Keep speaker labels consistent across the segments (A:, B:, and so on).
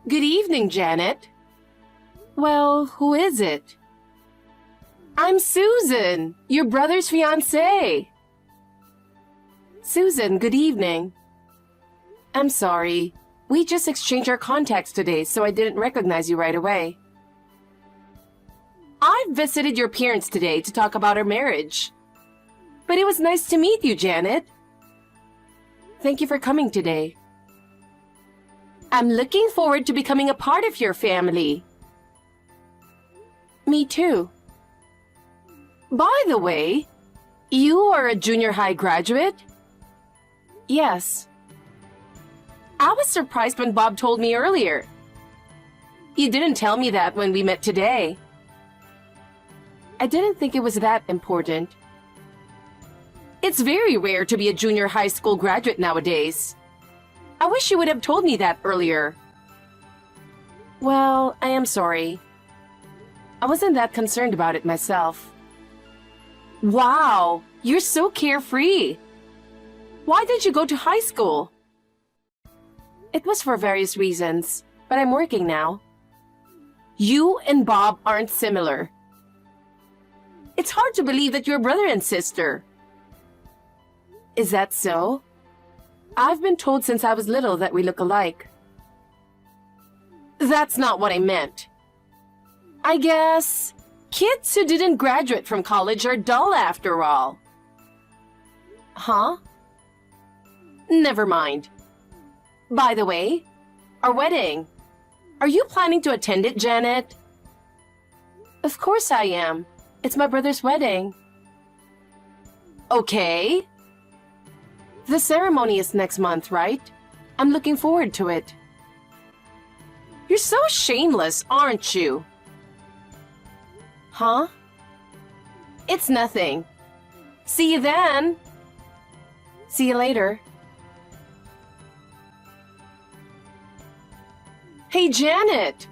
A: Good evening, Janet. Well, who is it? I'm Susan, your brother's fiancée. Susan, good evening. I'm sorry. We just exchanged our contacts today, so I didn't recognize you right away. I visited your parents today to talk about our marriage. But it was nice to meet you, Janet. Thank you for coming today. I'm looking forward to becoming a part of your family. Me too. By the way, you are a junior high graduate? Yes. I was surprised when Bob told me earlier. You didn't tell me that when we met today. I didn't think it was that important. It's very rare to be a junior high school graduate nowadays. I wish you would have told me that earlier. Well, I am sorry. I wasn't that concerned about it myself. Wow, you're so carefree. Why did you go to high school? It was for various reasons, but I'm working now. You and Bob aren't similar. It's hard to believe that you're brother and sister. Is that so? I've been told since I was little that we look alike. That's not what I meant. I guess kids who didn't graduate from college are dull after all. Huh? Never mind. By the way, our wedding. Are you planning to attend it, Janet? Of course I am. It's my brother's wedding. Okay. The ceremony is next month, right? I'm looking forward to it. You're so shameless, aren't you? Huh? It's nothing. See you then. See you later. Hey, Janet!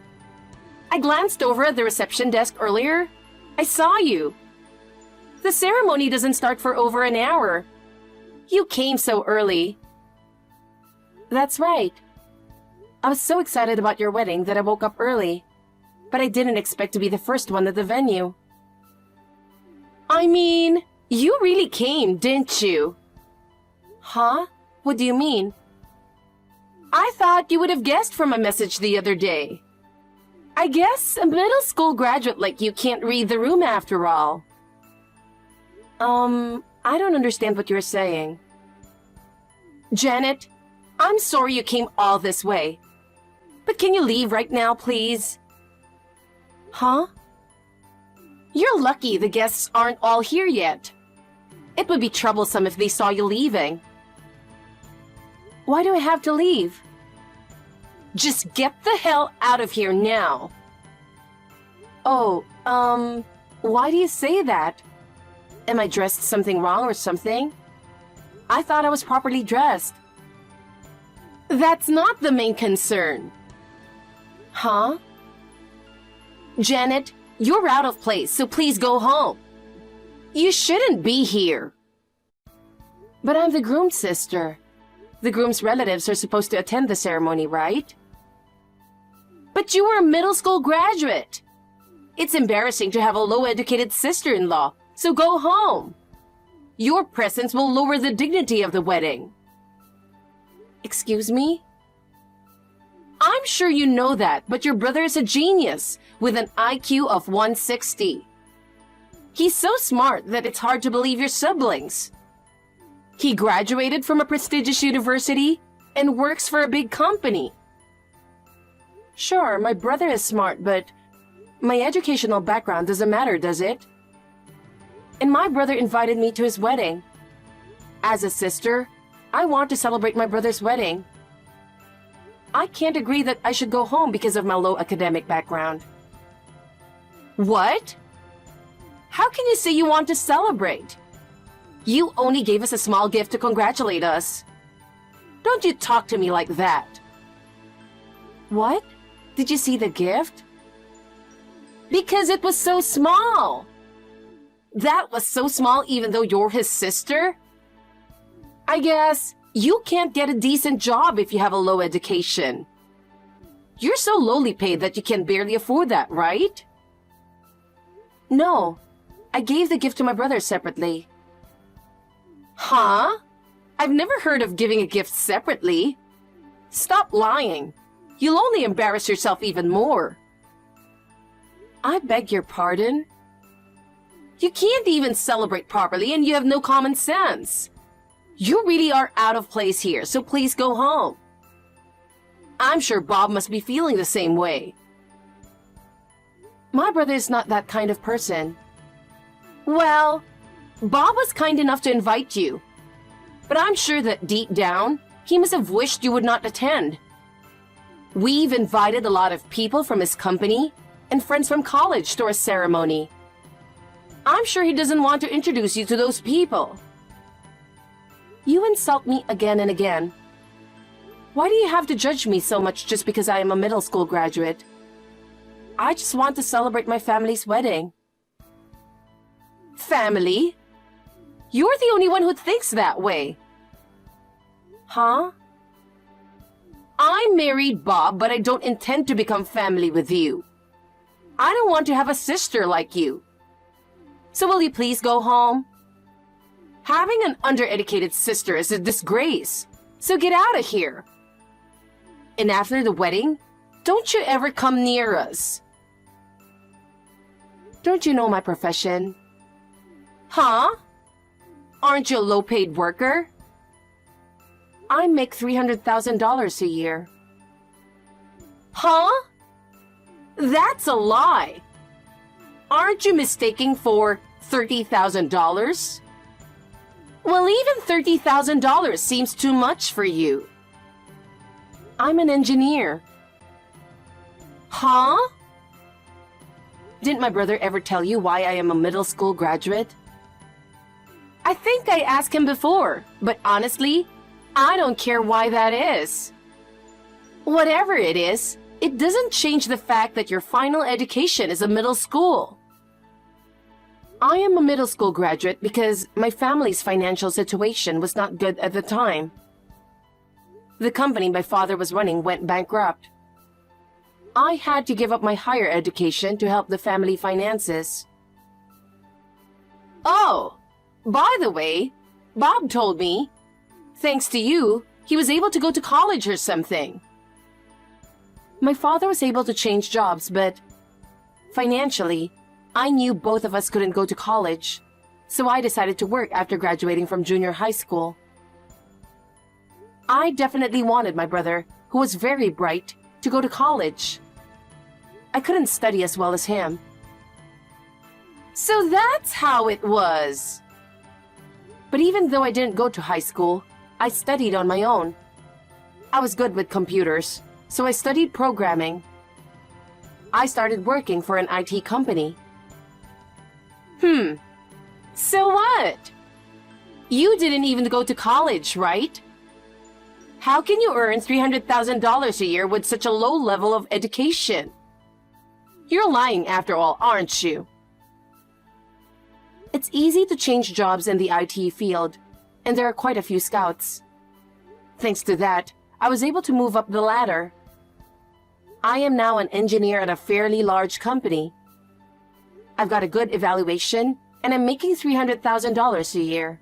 A: I glanced over at the reception desk earlier. I saw you. The ceremony doesn't start for over an hour. You came so early. That's right. I was so excited about your wedding that I woke up early. But I didn't expect to be the first one at the venue. I mean, you really came, didn't you? Huh? What do you mean? I thought you would have guessed from a message the other day. I guess a middle school graduate like you can't read the room after all. I don't understand what you're saying. Janet, I'm sorry you came all this way. But can you leave right now, please? Huh? You're lucky the guests aren't all here yet. It would be troublesome if they saw you leaving. Why do I have to leave? Just get the hell out of here now. Oh, why do you say that? Am I dressed something wrong or something? I thought I was properly dressed. That's not the main concern. Huh? Janet, you're out of place, so please go home. You shouldn't be here. But I'm the groom's sister. The groom's relatives are supposed to attend the ceremony, right? But you were a middle school graduate. It's embarrassing to have a low-educated sister-in-law, so go home. Your presence will lower the dignity of the wedding. Excuse me? I'm sure you know that, but your brother is a genius with an IQ of 160. He's so smart that it's hard to believe your siblings. He graduated from a prestigious university and works for a big company. Sure, my brother is smart, but my educational background doesn't matter, does it? And my brother invited me to his wedding. As a sister, I want to celebrate my brother's wedding. I can't agree that I should go home because of my low academic background. What? How can you say you want to celebrate? You only gave us a small gift to congratulate us. Don't you talk to me like that. What? Did you see the gift? Because it was so small. That was so small even though you're his sister? I guess you can't get a decent job if you have a low education. You're so lowly paid that you can barely afford that, right? No, I gave the gift to my brother separately. Huh? I've never heard of giving a gift separately. Stop lying. You'll only embarrass yourself even more. I beg your pardon? You can't even celebrate properly and you have no common sense. You really are out of place here, so please go home. I'm sure Bob must be feeling the same way. My brother is not that kind of person. Well, Bob was kind enough to invite you. But I'm sure that deep down, he must have wished you would not attend. We've invited a lot of people from his company and friends from college to our ceremony. I'm sure he doesn't want to introduce you to those people. You insult me again and again. Why do you have to judge me so much just because I am a middle school graduate? I just want to celebrate my family's wedding. Family? You're the only one who thinks that way. Huh? I married Bob, but I don't intend to become family with you. I don't want to have a sister like you. So will you please go home? Having an undereducated sister is a disgrace, so get out of here. And after the wedding, don't you ever come near us. Don't you know my profession? Huh? Aren't you a low-paid worker? I make $300,000 a year. Huh? That's a lie. Aren't you mistaking for $30,000? Well, even $30,000 seems too much for you. I'm an engineer. Huh? Didn't my brother ever tell you why I am a middle school graduate? I think I asked him before, but honestly, I don't care why that is. Whatever it is, it doesn't change the fact that your final education is a middle school. I am a middle school graduate because my family's financial situation was not good at the time. The company my father was running went bankrupt. I had to give up my higher education to help the family finances. Oh, by the way, Bob told me, thanks to you, he was able to go to college or something. My father was able to change jobs, but financially, I knew both of us couldn't go to college, so I decided to work after graduating from junior high school. I definitely wanted my brother, who was very bright, to go to college. I couldn't study as well as him. So that's how it was. But even though I didn't go to high school, I studied on my own. I was good with computers, so I studied programming. I started working for an IT company. So what? You didn't even go to college, right? How can you earn $300,000 a year with such a low level of education? You're lying after all, aren't you? It's easy to change jobs in the IT field, and there are quite a few scouts. Thanks to that, I was able to move up the ladder. I am now an engineer at a fairly large company. I've got a good evaluation, and I'm making $300,000 a year.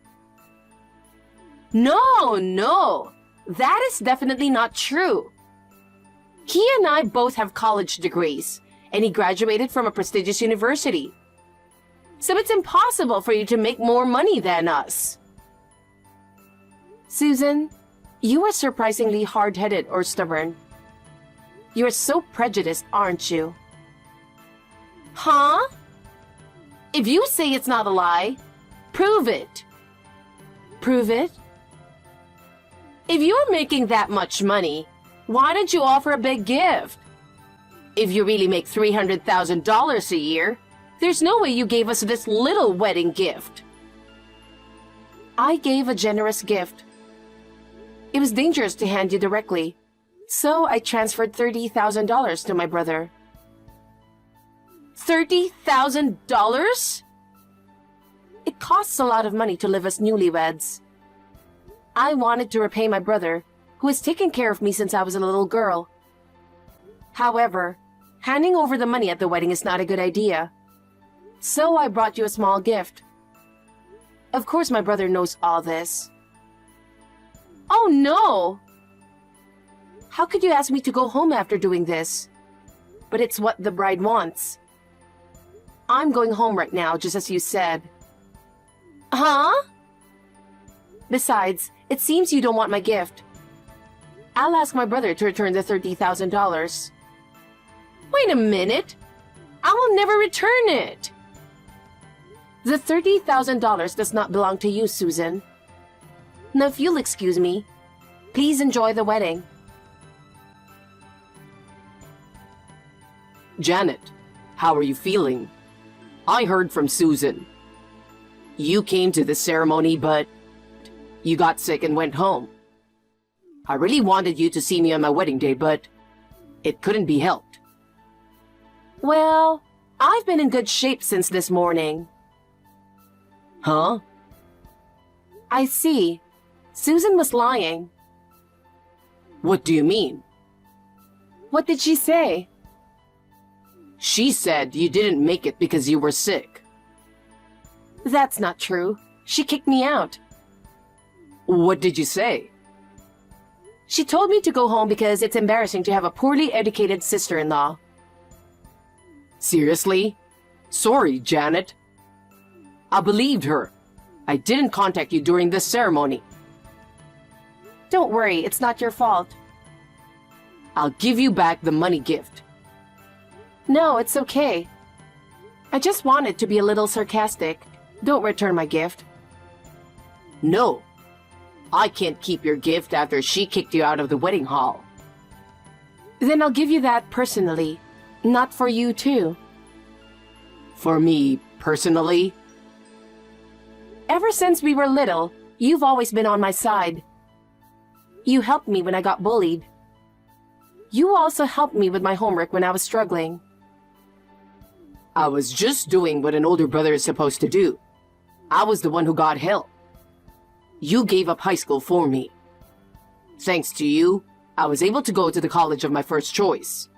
A: No, that is definitely not true. He and I both have college degrees, and he graduated from a prestigious university. So it's impossible for you to make more money than us. Susan, you are surprisingly hard-headed or stubborn. You're so prejudiced, aren't you? Huh? If you say it's not a lie, prove it. Prove it? If you're making that much money, why don't you offer a big gift? If you really make $300,000 a year, there's no way you gave us this little wedding gift. I gave a generous gift. It was dangerous to hand you directly, so I transferred $30,000 to my brother. $30,000? It costs a lot of money to live as newlyweds. I wanted to repay my brother, who has taken care of me since I was a little girl. However, handing over the money at the wedding is not a good idea. So I brought you a small gift. Of course, my brother knows all this. Oh no! How could you ask me to go home after doing this? But it's what the bride wants. I'm going home right now, just as you said. Huh? Besides, it seems you don't want my gift. I'll ask my brother to return the $30,000. Wait a minute! I will never return it! The $30,000 does not belong to you, Susan. Now, if you'll excuse me, please enjoy the wedding.
B: Janet, how are you feeling? I heard from Susan. You came to the ceremony, but you got sick and went home. I really wanted you to see me on my wedding day, but it couldn't be helped.
A: Well, I've been in good shape since this morning.
B: Huh?
A: I see. Susan was lying.
B: What do you mean?
A: What did she say?
B: She said you didn't make it because you were sick.
A: That's not true. She kicked me out.
B: What did you say?
A: She told me to go home because it's embarrassing to have a poorly educated sister-in-law.
B: Seriously? Sorry, Janet. I believed her. I didn't contact you during this ceremony.
A: Don't worry, it's not your fault.
B: I'll give you back the money gift.
A: No, it's okay. I just wanted to be a little sarcastic. Don't return my gift.
B: No. I can't keep your gift after she kicked you out of the wedding hall.
A: Then I'll give you that personally. Not for you, too.
B: For me, personally?
A: Ever since we were little, you've always been on my side. You helped me when I got bullied. You also helped me with my homework when I was struggling.
B: I was just doing what an older brother is supposed to do. I was the one who got help. You gave up high school for me. Thanks to you, I was able to go to the college of my first choice.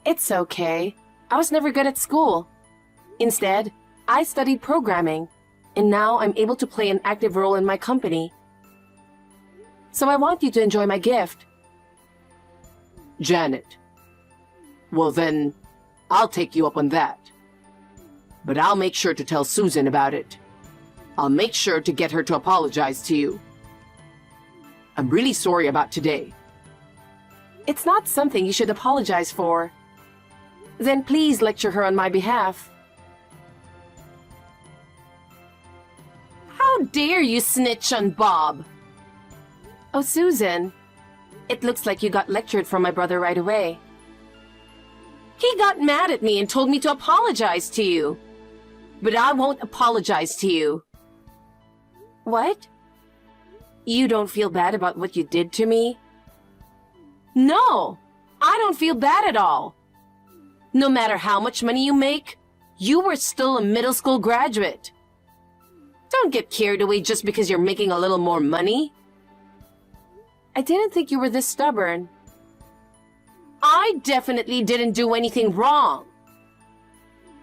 A: It's okay. I was never good at school. Instead, I studied programming, and now I'm able to play an active role in my company. So I want you to enjoy my gift.
B: Janet. Well then, I'll take you up on that. But I'll make sure to tell Susan about it. I'll make sure to get her to apologize to you. I'm really sorry about today.
A: It's not something you should apologize for. Then please lecture her on my behalf. How dare you snitch on Bob? Oh, Susan, it looks like you got lectured from my brother right away. He got mad at me and told me to apologize to you. But I won't apologize to you. What? You don't feel bad about what you did to me? No, I don't feel bad at all. No matter how much money you make, you were still a middle school graduate. Don't get carried away just because you're making a little more money. I didn't think you were this stubborn. I definitely didn't do anything wrong.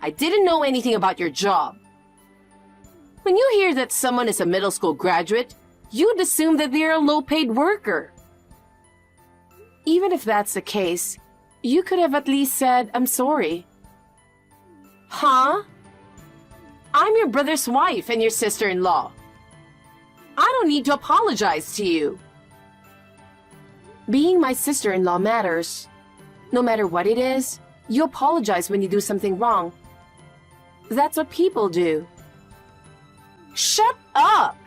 A: I didn't know anything about your job. When you hear that someone is a middle school graduate, you'd assume that they're a low-paid worker. Even if that's the case, you could have at least said, I'm sorry. Huh? I'm your brother's wife and your sister-in-law. I don't need to apologize to you. Being my sister-in-law matters. No matter what it is, you apologize when you do something wrong. That's what people do. Shut up!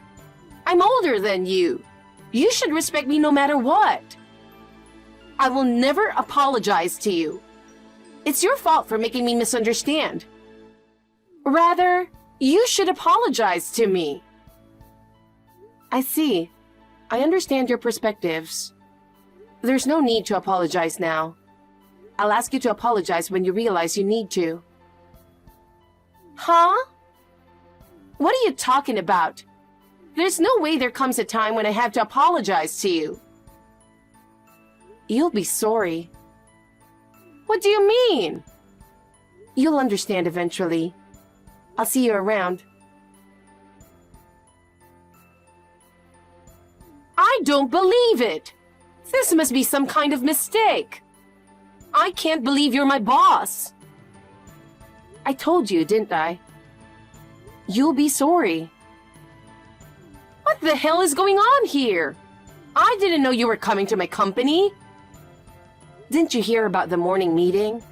A: I'm older than you. You should respect me no matter what. I will never apologize to you. It's your fault for making me misunderstand. Rather, you should apologize to me. I see. I understand your perspectives. There's no need to apologize now. I'll ask you to apologize when you realize you need to. Huh? What are you talking about? There's no way there comes a time when I have to apologize to you. You'll be sorry. What do you mean? You'll understand eventually. I'll see you around. I don't believe it! This must be some kind of mistake. I can't believe you're my boss. I told you, didn't I? You'll be sorry. What the hell is going on here? I didn't know you were coming to my company. Didn't you hear about the morning meeting?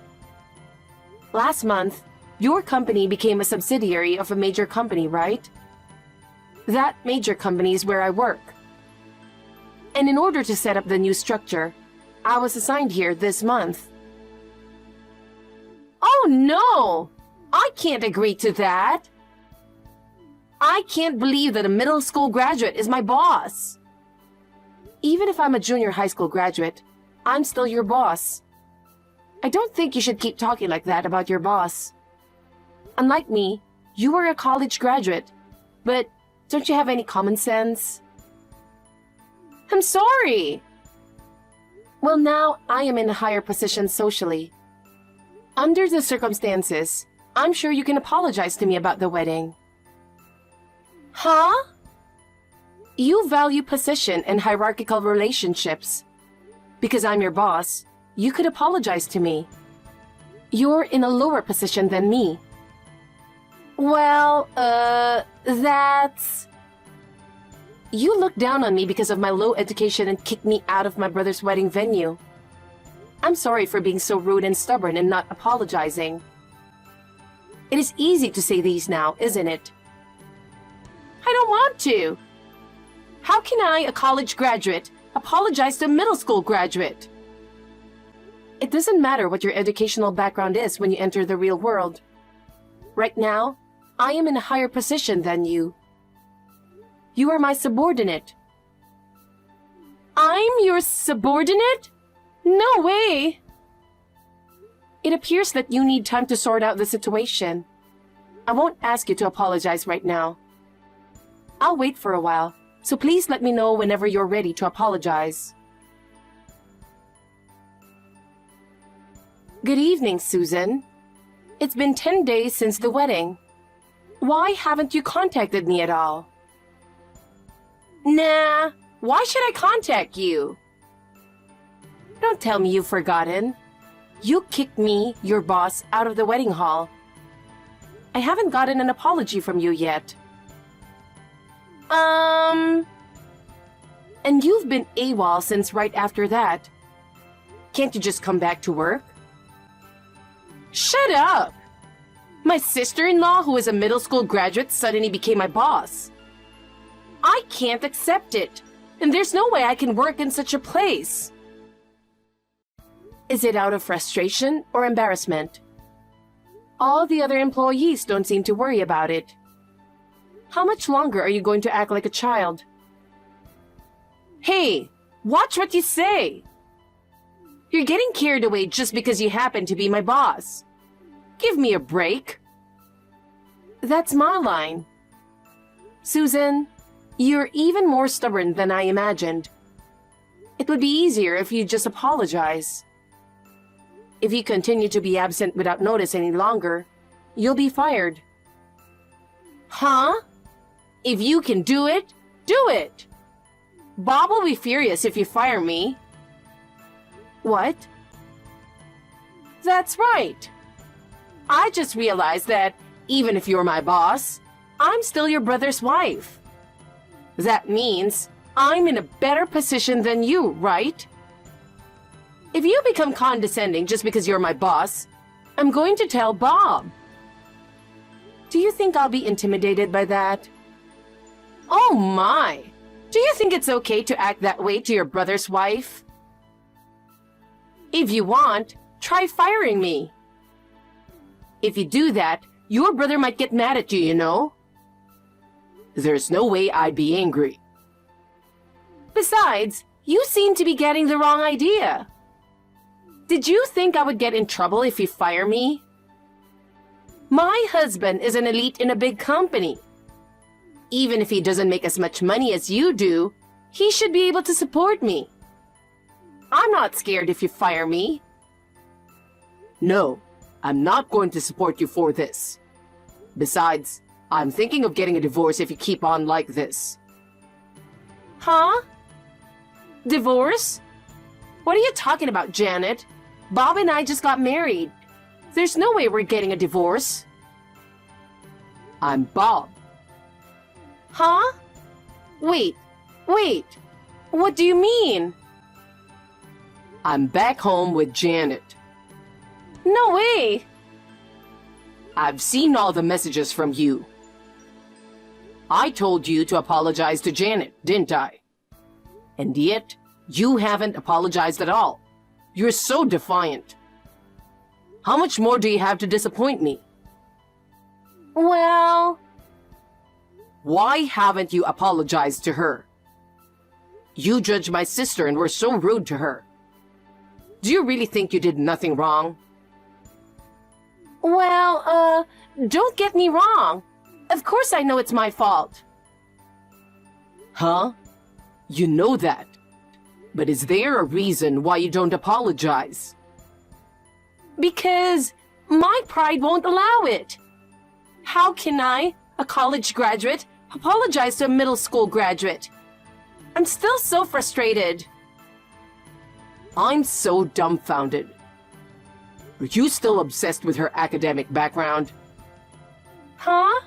A: Last month, your company became a subsidiary of a major company, right? That major company is where I work. And in order to set up the new structure, I was assigned here this month. Oh no! I can't agree to that. I can't believe that a middle school graduate is my boss. Even if I'm a junior high school graduate, I'm still your boss. I don't think you should keep talking like that about your boss. Unlike me, you were a college graduate, but don't you have any common sense? I'm sorry. Well, now I am in a higher position socially. Under the circumstances, I'm sure you can apologize to me about the wedding. Huh? You value position and hierarchical relationships. Because I'm your boss, you could apologize to me. You're in a lower position than me. Well, that's... You looked down on me because of my low education and kicked me out of my brother's wedding venue. I'm sorry for being so rude and stubborn and not apologizing. It is easy to say these now, isn't it? I don't want to. How can I, a college graduate, apologize to a middle school graduate? It doesn't matter what your educational background is when you enter the real world. Right now, I am in a higher position than you. You are my subordinate. I'm your subordinate? No way! It appears that you need time to sort out the situation. I won't ask you to apologize right now. I'll wait for a while, so please let me know whenever you're ready to apologize. Good evening, Susan. It's been 10 days since the wedding. Why haven't you contacted me at all? Nah, why should I contact you? Don't tell me you've forgotten. You kicked me, your boss, out of the wedding hall. I haven't gotten an apology from you yet. And you've been AWOL since right after that. Can't you just come back to work? Shut up! My sister-in-law, who is a middle school graduate, suddenly became my boss. I can't accept it, and there's no way I can work in such a place. Is it out of frustration or embarrassment? All the other employees don't seem to worry about it. How much longer are you going to act like a child? Hey, watch what you say! You're getting carried away just because you happen to be my boss. Give me a break. That's my line. Susan, you're even more stubborn than I imagined. It would be easier if you just apologize. If you continue to be absent without notice any longer, you'll be fired. Huh? If you can do it, do it! Bob will be furious if you fire me. What? That's right. I just realized that even if you're my boss, I'm still your brother's wife. That means I'm in a better position than you, right? If you become condescending just because you're my boss, I'm going to tell Bob. Do you think I'll be intimidated by that? Oh my! Do you think it's okay to act that way to your brother's wife? If you want, try firing me. If you do that, your brother might get mad at you, you know? There's no way I'd be angry. Besides, you seem to be getting the wrong idea. Did you think I would get in trouble if you fire me? My husband is an elite in a big company. Even if he doesn't make as much money as you do, he should be able to support me. I'm not scared if you fire me.
B: No, I'm not going to support you for this. Besides, I'm thinking of getting a divorce if you keep on like this.
A: Huh? Divorce? What are you talking about, Janet? Bob and I just got married. There's no way we're getting a divorce.
B: I'm Bob.
A: Huh? Wait. What do you mean?
B: I'm back home with Janet.
A: No way.
B: I've seen all the messages from you. I told you to apologize to Janet, didn't I? And yet, you haven't apologized at all. You're so defiant. How much more do you have to disappoint me?
A: Well,
B: Why haven't you apologized to her? You judged my sister and were so rude to her. Do you really think you did nothing wrong?
A: don't get me wrong. Of course I know it's my fault.
B: Huh? You know that. But is there a reason why you don't apologize?
A: Because my pride won't allow it. How can I, a college graduate, apologize to a middle school graduate? I'm still so frustrated.
B: I'm so dumbfounded. Are you still obsessed with her academic background?
A: Huh?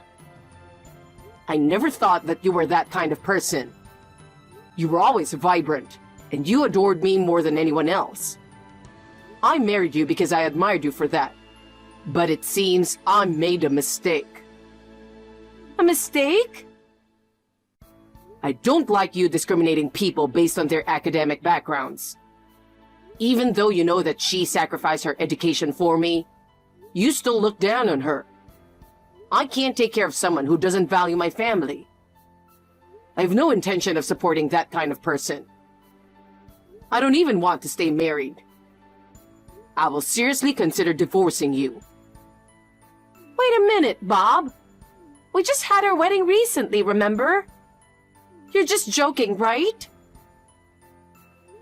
B: I never thought that you were that kind of person. You were always vibrant, and you adored me more than anyone else. I married you because I admired you for that. But it seems I made a mistake.
A: A mistake?
B: I don't like you discriminating people based on their academic backgrounds. Even though you know that she sacrificed her education for me, you still look down on her. I can't take care of someone who doesn't value my family. I have no intention of supporting that kind of person. I don't even want to stay married. I will seriously consider divorcing you.
A: Wait a minute, Bob. We just had our wedding recently, remember? You're just joking, right?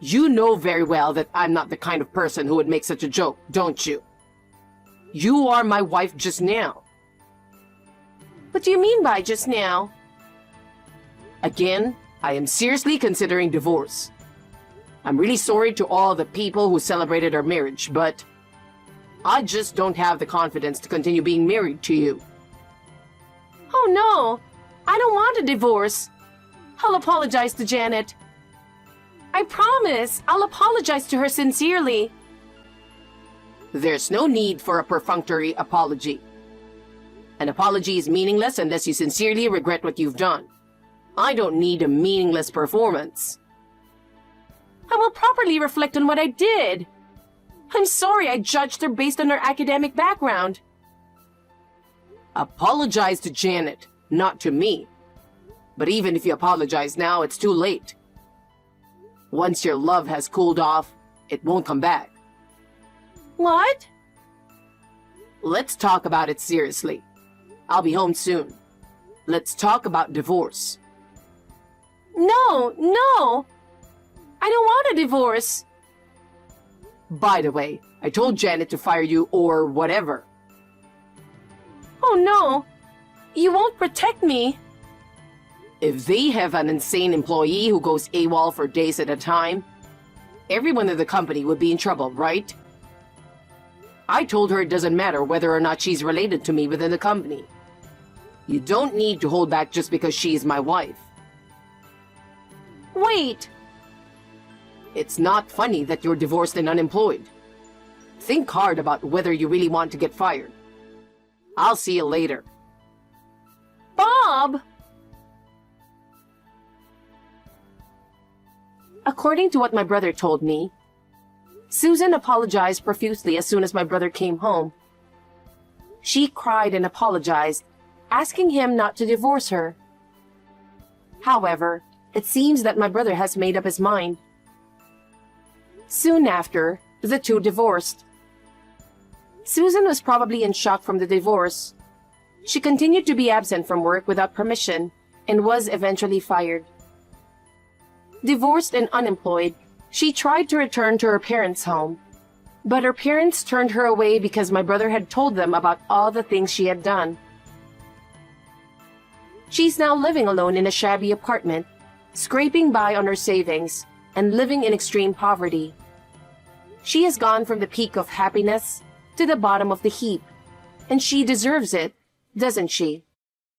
B: You know very well that I'm not the kind of person who would make such a joke, don't you? You are my wife just now.
A: What do you mean by just now?
B: Again, I am seriously considering divorce. I'm really sorry to all the people who celebrated our marriage, but I just don't have the confidence to continue being married to you.
A: Oh no, I don't want a divorce. I'll apologize to Janet. I promise, I'll apologize to her sincerely.
B: There's no need for a perfunctory apology. An apology is meaningless unless you sincerely regret what you've done. I don't need a meaningless performance.
A: I will properly reflect on what I did. I'm sorry I judged her based on her academic background.
B: Apologize to Janet, not to me. But even if you apologize now, it's too late. Once your love has cooled off, it won't come back.
A: What?
B: Let's talk about it seriously. I'll be home soon. Let's talk about divorce.
A: No. I don't want a divorce.
B: By the way, I told Janet to fire you or whatever.
A: Oh no. You won't protect me.
B: If they have an insane employee who goes AWOL for days at a time, everyone in the company would be in trouble, right? I told her it doesn't matter whether or not she's related to me within the company. You don't need to hold back just because she is my wife.
A: Wait.
B: It's not funny that you're divorced and unemployed. Think hard about whether you really want to get fired. I'll see you later.
A: Bob! According to what my brother told me, Susan apologized profusely as soon as my brother came home. She cried and apologized, asking him not to divorce her. However, it seems that my brother has made up his mind. Soon after, the two divorced. Susan was probably in shock from the divorce. She continued to be absent from work without permission and was eventually fired. Divorced and unemployed, she tried to return to her parents' home. But her parents turned her away because my brother had told them about all the things she had done. She's now living alone in a shabby apartment, scraping by on her savings, and living in extreme poverty. She has gone from the peak of happiness to the bottom of the heap, and she deserves it, doesn't she?